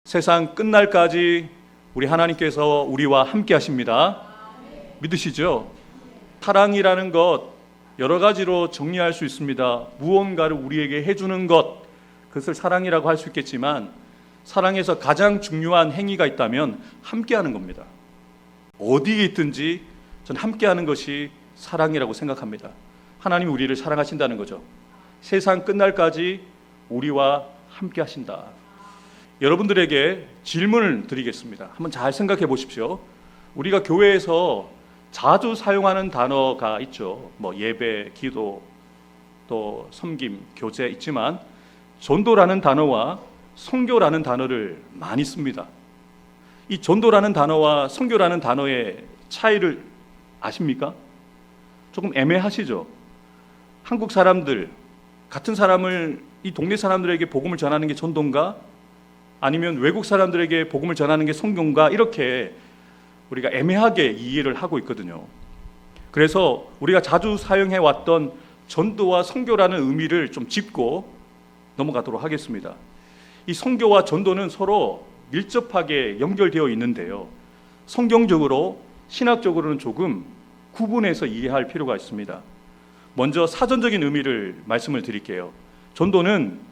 세상 끝날까지 우리 하나님께서 우리와 함께 하십니다. 믿으시죠? 사랑이라는 것 여러 가지로 정리할 수 있습니다. 무언가를 우리에게 해주는 것, 그것을 사랑이라고 할 수 있겠지만 사랑에서 가장 중요한 행위가 있다면 함께하는 겁니다. 어디에 있든지 전 함께하는 것이 사랑이라고 생각합니다. 하나님이 우리를 사랑하신다는 거죠. 세상 끝날까지 우리와 함께 하신다. 여러분들에게 질문을 드리겠습니다. 한번 잘 생각해 보십시오. 우리가 교회에서 자주 사용하는 단어가 있죠. 예배, 기도, 또 섬김, 교제 있지만 전도라는 단어와 선교라는 단어를 많이 씁니다. 이 전도라는 단어와 선교라는 단어의 차이를 아십니까? 조금 애매하시죠? 한국 사람들, 같은 사람을 이 동네 사람들에게 복음을 전하는 게 전도인가? 아니면 외국 사람들에게 복음을 전하는 게 선교인가? 이렇게 우리가 애매하게 이해를 하고 있거든요. 그래서 우리가 자주 사용해왔던 전도와 선교라는 의미를 좀 짚고 넘어가도록 하겠습니다. 이 선교와 전도는 서로 밀접하게 연결되어 있는데요. 성경적으로, 신학적으로는 조금 구분해서 이해할 필요가 있습니다. 먼저 사전적인 의미를 말씀을 드릴게요. 전도는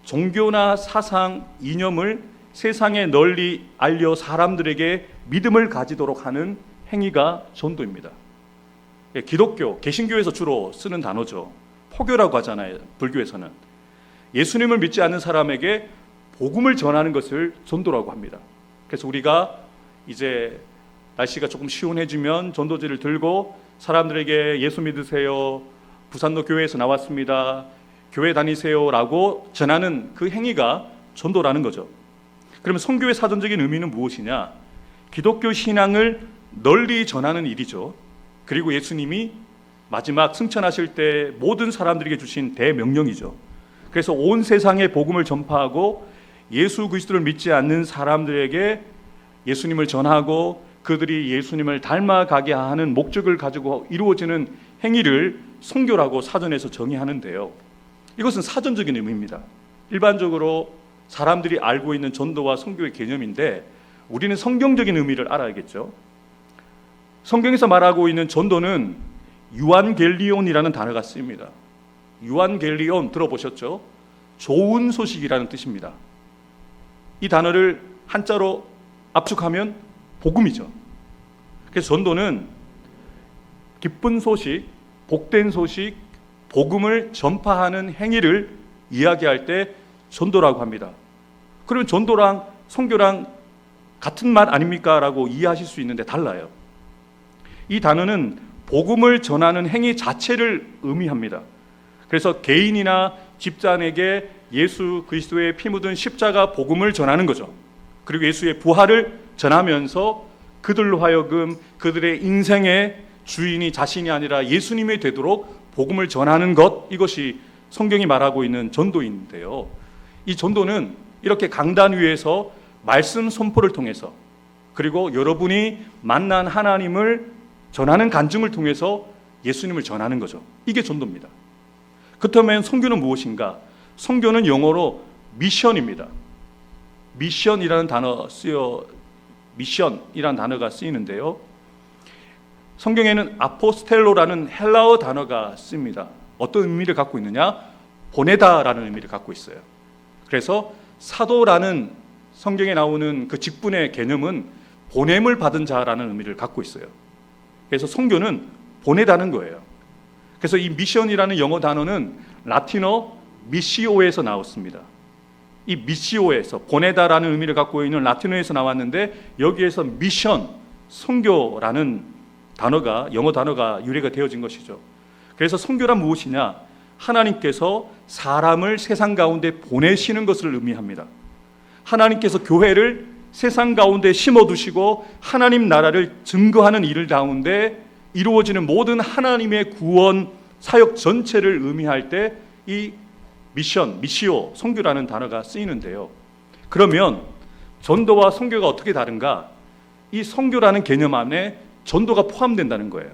종교나 사상, 이념을 세상에 널리 알려 사람들에게 믿음을 가지도록 하는 행위가 전도입니다. 기독교, 개신교에서 주로 쓰는 단어죠. 포교라고 하잖아요. 불교에서는. 예수님을 믿지 않는 사람에게 복음을 전하는 것을 전도라고 합니다. 그래서 우리가 이제 날씨가 조금 시원해지면 전도지를 들고 사람들에게 예수 믿으세요, 부산로 교회에서 나왔습니다, 교회 다니세요라고 전하는 그 행위가 전도라는 거죠. 그러면 선교의 사전적인 의미는 무엇이냐? 기독교 신앙을 널리 전하는 일이죠. 그리고 예수님이 마지막 승천하실 때 모든 사람들에게 주신 대명령이죠. 그래서 온 세상에 복음을 전파하고 예수 그리스도를 믿지 않는 사람들에게 예수님을 전하고 그들이 예수님을 닮아가게 하는 목적을 가지고 이루어지는 행위를 선교라고 사전에서 정의하는데요. 이것은 사전적인 의미입니다. 일반적으로 사람들이 알고 있는 전도와 선교의 개념인데 우리는 성경적인 의미를 알아야겠죠. 성경에서 말하고 있는 전도는 유안겔리온이라는 단어가 쓰입니다. 유안겔리온 들어보셨죠? 좋은 소식이라는 뜻입니다. 이 단어를 한자로 압축하면 복음이죠. 그래서 전도는 기쁜 소식, 복된 소식, 복음을 전파하는 행위를 이야기할 때 전도라고 합니다. 그러면 전도랑 선교랑 같은 말 아닙니까? 라고 이해하실 수 있는데 달라요. 이 단어는 복음을 전하는 행위 자체를 의미합니다. 그래서 개인이나 집단에게 예수 그리스도의 피 묻은 십자가 복음을 전하는 거죠. 그리고 예수의 부활을 전하면서 그들로 하여금 그들의 인생의 주인이 자신이 아니라 예수님이 되도록 복음을 전하는 것, 이것이 성경이 말하고 있는 전도인데요. 이 전도는 이렇게 강단 위에서 말씀 선포를 통해서 그리고 여러분이 만난 하나님을 전하는 간증을 통해서 예수님을 전하는 거죠. 이게 전도입니다. 그렇다면 선교는 무엇인가? 선교는 영어로 미션입니다. 미션이라는 단어가 쓰이는데요. 성경에는 아포스텔로라는 헬라어 단어가 쓰입니다. 어떤 의미를 갖고 있느냐? 보내다라는 의미를 갖고 있어요. 그래서 사도라는 성경에 나오는 그 직분의 개념은 보냄을 받은 자라는 의미를 갖고 있어요. 그래서 선교는 보내다는 거예요. 그래서 이 미션이라는 영어 단어는 라틴어 미시오에서 나왔습니다. 이 미시오에서 보내다라는 의미를 갖고 있는 라틴어에서 나왔는데 여기에서 미션, 선교라는 단어가, 영어 단어가 유래가 되어진 것이죠. 그래서 선교란 무엇이냐? 하나님께서 사람을 세상 가운데 보내시는 것을 의미합니다. 하나님께서 교회를 세상 가운데 심어두시고 하나님 나라를 증거하는 일 가운데 이루어지는 모든 하나님의 구원 사역 전체를 의미할 때 이 미션, 미시오, 선교라는 단어가 쓰이는데요. 그러면 전도와 선교가 어떻게 다른가? 이 선교라는 개념 안에 전도가 포함된다는 거예요.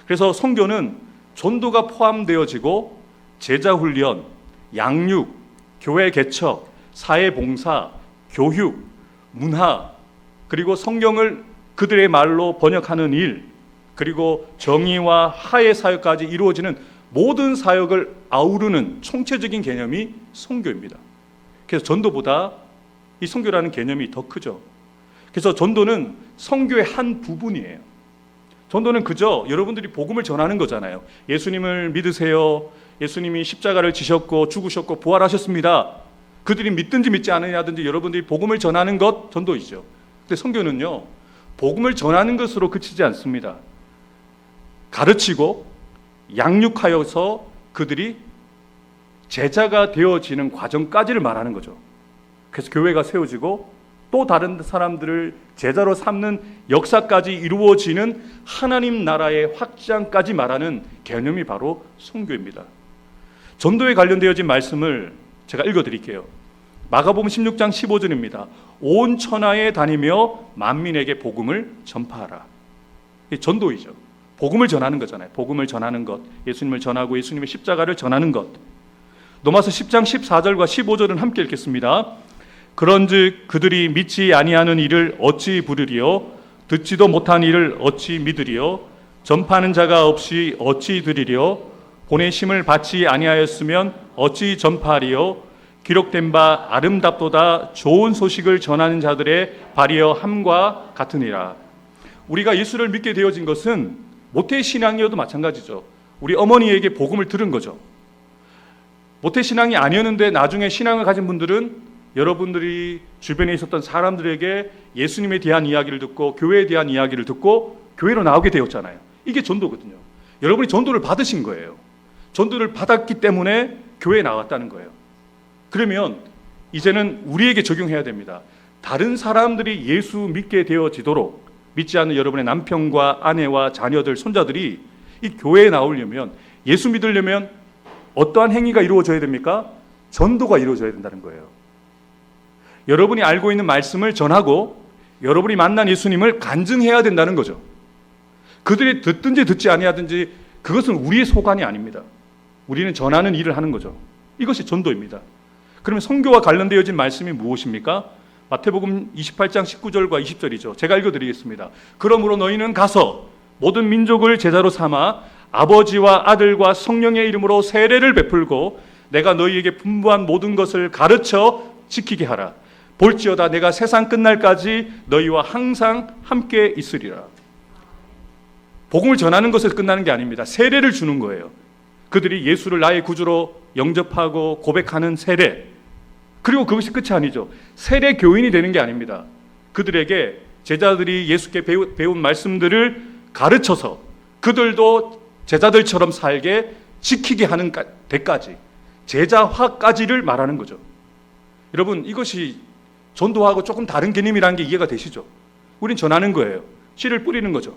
그래서 선교는 전도가 포함되어지고 제자 훈련, 양육, 교회 개척, 사회봉사, 교육, 문화, 그리고 성경을 그들의 말로 번역하는 일, 그리고 정의와 화해 사역까지 이루어지는 모든 사역을 아우르는 총체적인 개념이 선교입니다. 그래서 전도보다 이 선교라는 개념이 더 크죠. 그래서 전도는 선교의 한 부분이에요. 전도는 그저 여러분들이 복음을 전하는 거잖아요. 예수님을 믿으세요. 예수님이 십자가를 지셨고 죽으셨고 부활하셨습니다. 그들이 믿든지 믿지 않느냐든지 여러분들이 복음을 전하는 것 전도이죠. 근데 선교는요, 복음을 전하는 것으로 그치지 않습니다. 가르치고 양육하여서 그들이 제자가 되어지는 과정까지를 말하는 거죠. 그래서 교회가 세워지고 또 다른 사람들을 제자로 삼는 역사까지 이루어지는 하나님 나라의 확장까지 말하는 개념이 바로 선교입니다. 전도에 관련되어진 말씀을 제가 읽어드릴게요. 마가복음 16장 15절입니다. 온 천하에 다니며 만민에게 복음을 전파하라. 이게 전도이죠. 복음을 전하는 거잖아요. 복음을 전하는 것, 예수님을 전하고 예수님의 십자가를 전하는 것. 로마서 10장 14절과 15절은 함께 읽겠습니다. 그런즉 그들이 믿지 아니하는 일을 어찌 부르리요? 듣지도 못한 일을 어찌 믿으리요? 전파하는 자가 없이 어찌 들으리요? 보내심을 받지 아니하였으면 어찌 전파하리요? 기록된 바 아름답도다 좋은 소식을 전하는 자들의 발이여 함과 같으니라. 우리가 예수를 믿게 되어진 것은 모태신앙이어도 마찬가지죠. 우리 어머니에게 복음을 들은 거죠. 모태신앙이 아니었는데 나중에 신앙을 가진 분들은 여러분들이 주변에 있었던 사람들에게 예수님에 대한 이야기를 듣고 교회에 대한 이야기를 듣고 교회로 나오게 되었잖아요. 이게 전도거든요. 여러분이 전도를 받으신 거예요. 전도를 받았기 때문에 교회에 나왔다는 거예요. 그러면 이제는 우리에게 적용해야 됩니다. 다른 사람들이 예수 믿게 되어지도록, 믿지 않는 여러분의 남편과 아내와 자녀들, 손자들이 이 교회에 나오려면, 예수 믿으려면 어떠한 행위가 이루어져야 됩니까? 전도가 이루어져야 된다는 거예요. 여러분이 알고 있는 말씀을 전하고 여러분이 만난 예수님을 간증해야 된다는 거죠. 그들이 듣든지 듣지 아니하든지 그것은 우리의 소관이 아닙니다. 우리는 전하는 일을 하는 거죠. 이것이 전도입니다. 그러면 선교와 관련되어진 말씀이 무엇입니까? 마태복음 28장 19절과 20절이죠. 제가 읽어드리겠습니다. 그러므로 너희는 가서 모든 민족을 제자로 삼아 아버지와 아들과 성령의 이름으로 세례를 베풀고 내가 너희에게 분부한 모든 것을 가르쳐 지키게 하라. 볼지어다 내가 세상 끝날까지 너희와 항상 함께 있으리라. 복음을 전하는 것에서 끝나는 게 아닙니다. 세례를 주는 거예요. 그들이 예수를 나의 구주로 영접하고 고백하는 세례. 그리고 그것이 끝이 아니죠. 세례 교인이 되는 게 아닙니다. 그들에게 제자들이 예수께 배운 말씀들을 가르쳐서 그들도 제자들처럼 살게 지키게 하는 데까지, 제자화까지를 말하는 거죠. 여러분, 이것이 전도하고 조금 다른 개념이라는 게 이해가 되시죠? 우린 전하는 거예요. 씨를 뿌리는 거죠.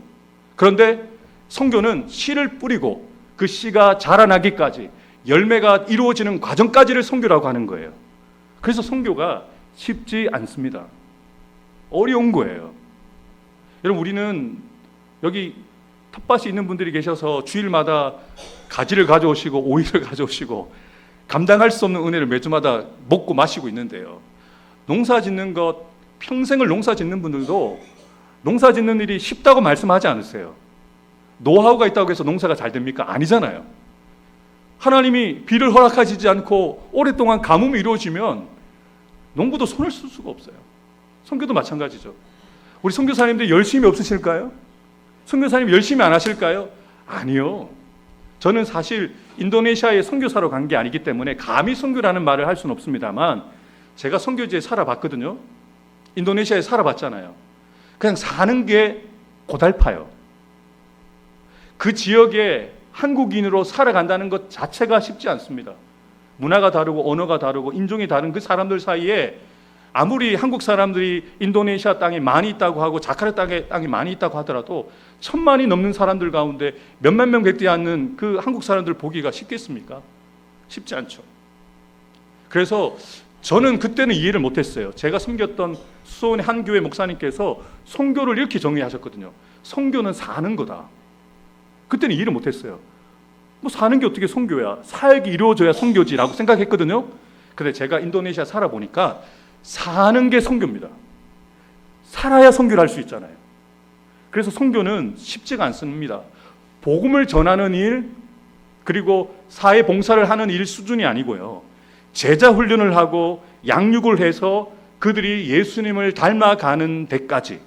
그런데 선교는 씨를 뿌리고 그 씨가 자라나기까지, 열매가 이루어지는 과정까지를 선교라고 하는 거예요. 그래서 선교가 쉽지 않습니다. 어려운 거예요. 여러분, 우리는 여기 텃밭이 있는 분들이 계셔서 주일마다 가지를 가져오시고 오이를 가져오시고 감당할 수 없는 은혜를 매주마다 먹고 마시고 있는데요. 농사 짓는 것, 평생을 농사 짓는 분들도 농사 짓는 일이 쉽다고 말씀하지 않으세요. 노하우가 있다고 해서 농사가 잘 됩니까? 아니잖아요. 하나님이 비를 허락하시지 않고 오랫동안 가뭄이 이루어지면 농부도 손을 쓸 수가 없어요. 선교도 마찬가지죠. 우리 선교사님들 열심히 없으실까요? 선교사님 열심히 안 하실까요? 아니요. 저는 사실 인도네시아에 선교사로 간 게 아니기 때문에 감히 선교라는 말을 할 수는 없습니다만 제가 선교지에 살아봤거든요. 인도네시아에 살아봤잖아요. 그냥 사는 게 고달파요. 그 지역에 한국인으로 살아간다는 것 자체가 쉽지 않습니다. 문화가 다르고 언어가 다르고 인종이 다른 그 사람들 사이에 아무리 한국 사람들이 인도네시아 땅에 많이 있다고 하고 자카르타 땅에 많이 있다고 하더라도 1000만이 넘는 사람들 가운데 몇만 명 되지 않는 그 한국 사람들 보기가 쉽겠습니까? 쉽지 않죠. 그래서 저는 그때는 이해를 못했어요. 제가 섬겼던 수원의 한 교회 목사님께서 선교를 이렇게 정의하셨거든요. 선교는 사는 거다. 그때는 이해를 못했어요. 뭐 사는 게 어떻게 선교야? 사역이 이루어져야 선교지라고 생각했거든요. 근데 제가 인도네시아 살아보니까 사는 게 선교입니다. 살아야 선교를 할 수 있잖아요. 그래서 선교는 쉽지가 않습니다. 복음을 전하는 일, 그리고 사회 봉사를 하는 일 수준이 아니고요. 제자 훈련을 하고 양육을 해서 그들이 예수님을 닮아가는 데까지,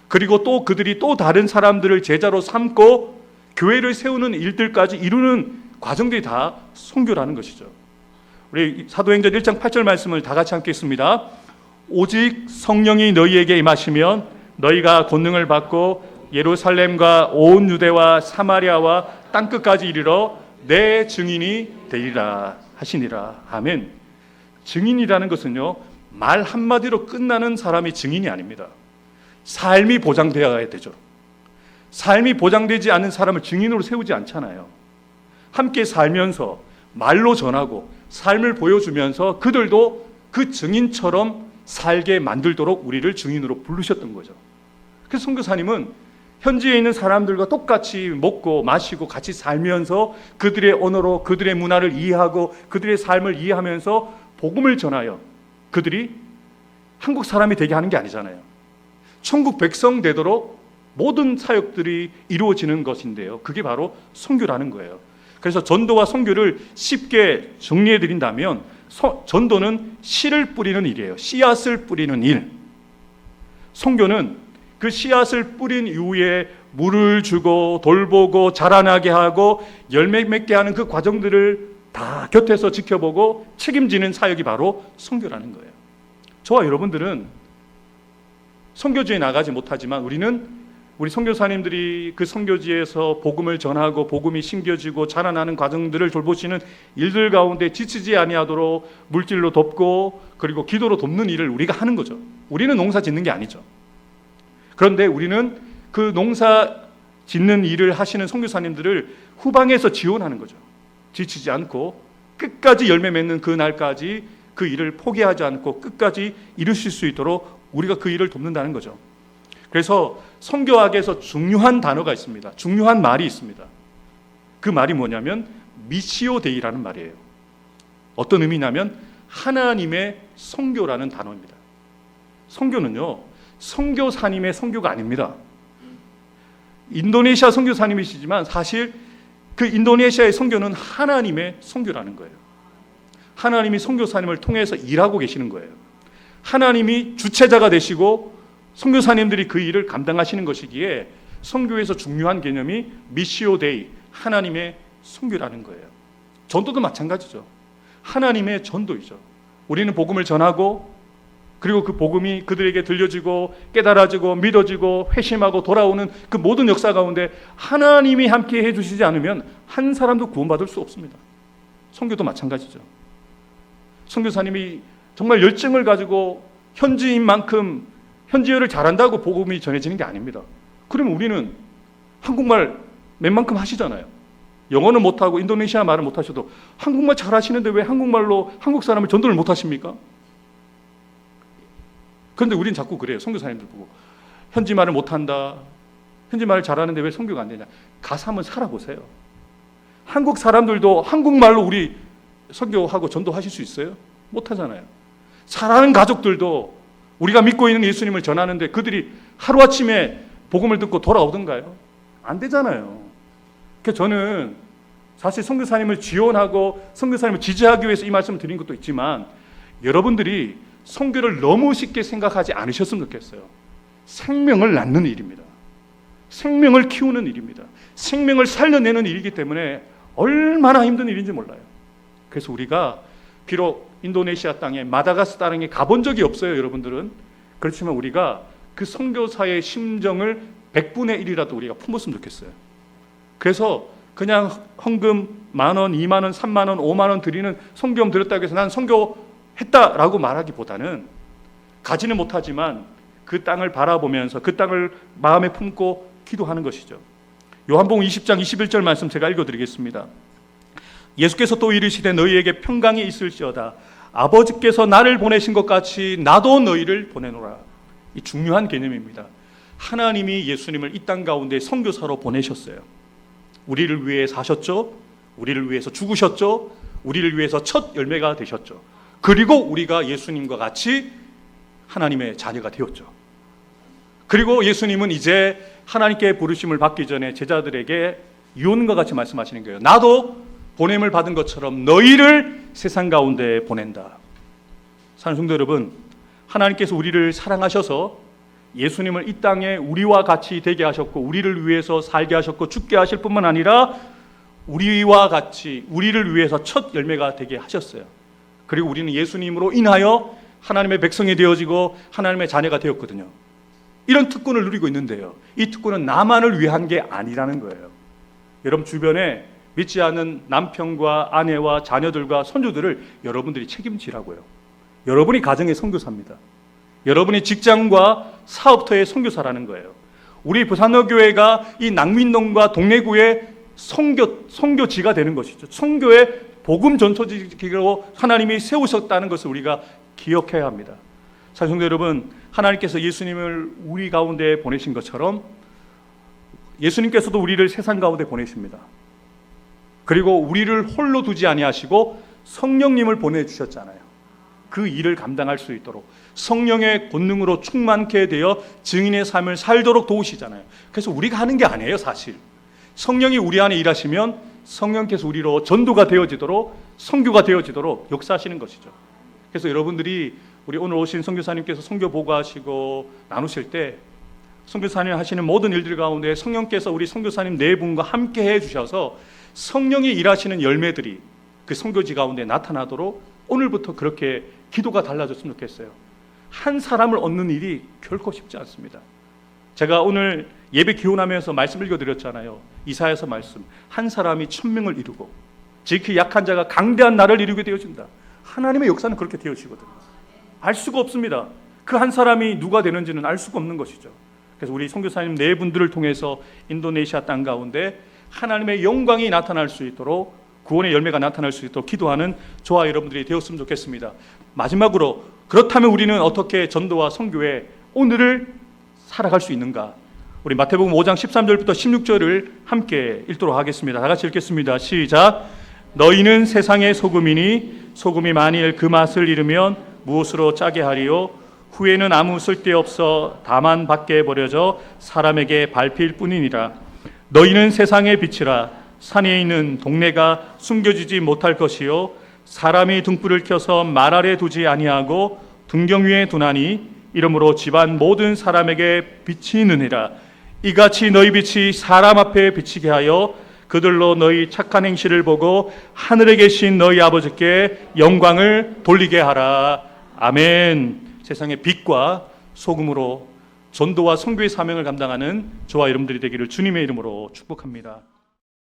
그리고 또 그들이 또 다른 사람들을 제자로 삼고 교회를 세우는 일들까지 이루는 과정들이 다 선교라는 것이죠. 우리 사도행전 1장 8절 말씀을 다 같이 읽겠습니다. 오직 성령이 너희에게 임하시면 너희가 권능을 받고 예루살렘과 온 유대와 사마리아와 땅끝까지 이르러 내 증인이 되리라 하시니라. 아멘. 증인이라는 것은요, 말 한마디로 끝나는 사람이 증인이 아닙니다. 삶이 보장되어야 되죠. 삶이 보장되지 않는 사람을 증인으로 세우지 않잖아요. 함께 살면서 말로 전하고 삶을 보여주면서 그들도 그 증인처럼 살게 만들도록 우리를 증인으로 부르셨던 거죠. 그래서 선교사님은 현지에 있는 사람들과 똑같이 먹고 마시고 같이 살면서 그들의 언어로 그들의 문화를 이해하고 그들의 삶을 이해하면서 복음을 전하여 그들이 한국 사람이 되게 하는 게 아니잖아요. 천국 백성 되도록 모든 사역들이 이루어지는 것인데요. 그게 바로 선교라는 거예요. 그래서 전도와 선교를 쉽게 정리해 드린다면 전도는 씨를 뿌리는 일이에요. 씨앗을 뿌리는 일. 선교는 그 씨앗을 뿌린 이후에 물을 주고 돌보고 자라나게 하고 열매 맺게 하는 그 과정들을 다 곁에서 지켜보고 책임지는 사역이 바로 선교라는 거예요. 저와 여러분들은 선교지에 나가지 못하지만 우리 선교사님들이 그 선교지에서 복음을 전하고 복음이 심겨지고 자라나는 과정들을 돌보시는 일들 가운데 지치지 아니하도록 물질로 돕고 그리고 기도로 돕는 일을 우리가 하는 거죠. 우리는 농사 짓는 게 아니죠. 그런데 우리는 그 농사 짓는 일을 하시는 선교사님들을 후방에서 지원하는 거죠. 지치지 않고 끝까지 열매 맺는 그 날까지 그 일을 포기하지 않고 끝까지 이루실 수 있도록 우리가 그 일을 돕는다는 거죠. 그래서 선교학에서 중요한 단어가 있습니다. 중요한 말이 있습니다. 그 말이 뭐냐면 미시오 데이라는 말이에요. 어떤 의미냐면 하나님의 선교라는 단어입니다. 선교는요, 선교사님의 선교가 아닙니다. 인도네시아 선교사님이시지만 사실 그 인도네시아의 선교는 하나님의 선교라는 거예요. 하나님이 선교사님을 통해서 일하고 계시는 거예요. 하나님이 주체자가 되시고 선교사님들이 그 일을 감당하시는 것이기에 선교에서 중요한 개념이 미시오 데이, 하나님의 선교라는 거예요. 전도도 마찬가지죠. 하나님의 전도이죠. 우리는 복음을 전하고 그리고 그 복음이 그들에게 들려지고 깨달아지고 믿어지고 회심하고 돌아오는 그 모든 역사 가운데 하나님이 함께 해주시지 않으면 한 사람도 구원받을 수 없습니다. 선교도 마찬가지죠. 선교사님이 정말 열정을 가지고 현지인 만큼 현지어를 잘한다고 복음이 전해지는 게 아닙니다. 그러면 우리는 한국말 웬만큼 하시잖아요. 영어는 못하고 인도네시아 말을 못하셔도 한국말 잘하시는데 왜 한국말로 한국 사람을 전도를 못하십니까? 그런데 우린 자꾸 그래요. 선교사님들 보고 현지 말을 못한다, 현지 말을 잘하는데 왜 선교가 안 되냐. 가서 한번 살아보세요. 한국 사람들도 한국말로 우리 선교하고 전도하실 수 있어요? 못하잖아요. 사랑하는 가족들도 우리가 믿고 있는 예수님을 전하는데 그들이 하루아침에 복음을 듣고 돌아오던가요? 안 되잖아요. 그래서 저는 사실 선교사님을 지원하고 선교사님을 지지하기 위해서 이 말씀을 드린 것도 있지만 여러분들이 선교를 너무 쉽게 생각하지 않으셨으면 좋겠어요. 생명을 낳는 일입니다. 생명을 키우는 일입니다. 생명을 살려내는 일이기 때문에 얼마나 힘든 일인지 몰라요. 그래서 우리가 비록 인도네시아 땅에 마다가스카르 땅에 가본 적이 없어요. 여러분들은. 그렇지만 우리가 그 선교사의 심정을 100분의 1이라도 우리가 품었으면 좋겠어요. 그래서 그냥 헌금 10,000원, 20,000원, 30,000원, 50,000원 드리는 선교금 드렸다고 해서 난 선교했다라고 말하기보다는 가지는 못하지만 그 땅을 바라보면서 그 땅을 마음에 품고 기도하는 것이죠. 요한복음 20장 21절 말씀 제가 읽어드리겠습니다. 예수께서 또 이르시되 너희에게 평강이 있을지어다. 아버지께서 나를 보내신 것 같이 나도 너희를 보내노라. 이 중요한 개념입니다. 하나님이 예수님을 이 땅 가운데 선교사로 보내셨어요. 우리를 위해 사셨죠. 우리를 위해서 죽으셨죠. 우리를 위해서 첫 열매가 되셨죠. 그리고 우리가 예수님과 같이 하나님의 자녀가 되었죠. 그리고 예수님은 이제 하나님께 부르심을 받기 전에 제자들에게 유언과 같이 말씀하시는 거예요. 나도 보냄을 받은 것처럼 너희를 세상 가운데 보낸다. 사랑하는 성도 여러분, 하나님께서 우리를 사랑하셔서 예수님을 이 땅에 우리와 같이 되게 하셨고 우리를 위해서 살게 하셨고 죽게 하실 뿐만 아니라 우리와 같이 우리를 위해서 첫 열매가 되게 하셨어요. 그리고 우리는 예수님으로 인하여 하나님의 백성이 되어지고 하나님의 자녀가 되었거든요. 이런 특권을 누리고 있는데요, 이 특권은 나만을 위한 게 아니라는 거예요. 여러분 주변에 믿지 않는 남편과 아내와 자녀들과 손주들을 여러분들이 책임지라고요. 여러분이 가정의 선교사입니다. 여러분이 직장과 사업터의 선교사라는 거예요. 우리 부산어교회가 이 낭민동과 동래구의 선교지가 되는 것이죠. 선교의 복음 전초지기로 하나님이 세우셨다는 것을 우리가 기억해야 합니다. 사랑하는 성도 여러분, 하나님께서 예수님을 우리 가운데 보내신 것처럼 예수님께서도 우리를 세상 가운데 보내십니다. 그리고 우리를 홀로 두지 아니하시고 성령님을 보내주셨잖아요. 그 일을 감당할 수 있도록 성령의 권능으로 충만케 되어 증인의 삶을 살도록 도우시잖아요. 그래서 우리가 하는 게 아니에요. 사실 성령이 우리 안에 일하시면 성령께서 우리로 전도가 되어지도록 선교가 되어지도록 역사하시는 것이죠. 그래서 여러분들이 우리 오늘 오신 선교사님께서 선교 보고하시고 나누실 때 선교사님 하시는 모든 일들 가운데 성령께서 우리 선교사님 네 분과 함께 해주셔서 성령이 일하시는 열매들이 그 선교지 가운데 나타나도록 오늘부터 그렇게 기도가 달라졌으면 좋겠어요. 한 사람을 얻는 일이 결코 쉽지 않습니다. 제가 오늘 예배 기원하면서 말씀 읽어드렸잖아요. 이사야서 말씀, 한 사람이 1000명을 이루고 지극히 약한 자가 강대한 나를 이루게 되어진다. 하나님의 역사는 그렇게 되어지거든요. 알 수가 없습니다. 그 한 사람이 누가 되는지는 알 수가 없는 것이죠. 그래서 우리 선교사님 네 분들을 통해서 인도네시아 땅 가운데 하나님의 영광이 나타날 수 있도록, 구원의 열매가 나타날 수 있도록 기도하는 저와 여러분들이 되었으면 좋겠습니다. 마지막으로, 그렇다면 우리는 어떻게 전도와 선교에 오늘을 살아갈 수 있는가? 우리 마태복음 5장 13절부터 16절을 함께 읽도록 하겠습니다. 다 같이 읽겠습니다. 시작. 너희는 세상의 소금이니 소금이 만일 그 맛을 잃으면 무엇으로 짜게 하리요? 후에는 아무 쓸데없어 다만 밖에 버려져 사람에게 밟힐 뿐이니라. 너희는 세상의 빛이라. 산에 있는 동네가 숨겨지지 못할 것이요, 사람이 등불을 켜서 말 아래 두지 아니하고 등경 위에 두나니 이러므로 집안 모든 사람에게 빛이 있느니라. 이같이 너희 빛이 사람 앞에 비치게 하여 그들로 너희 착한 행실을 보고 하늘에 계신 너희 아버지께 영광을 돌리게 하라. 아멘. 세상의 빛과 소금으로 전도와 선교의 사명을 감당하는 저와 여러분들이 되기를 주님의 이름으로 축복합니다.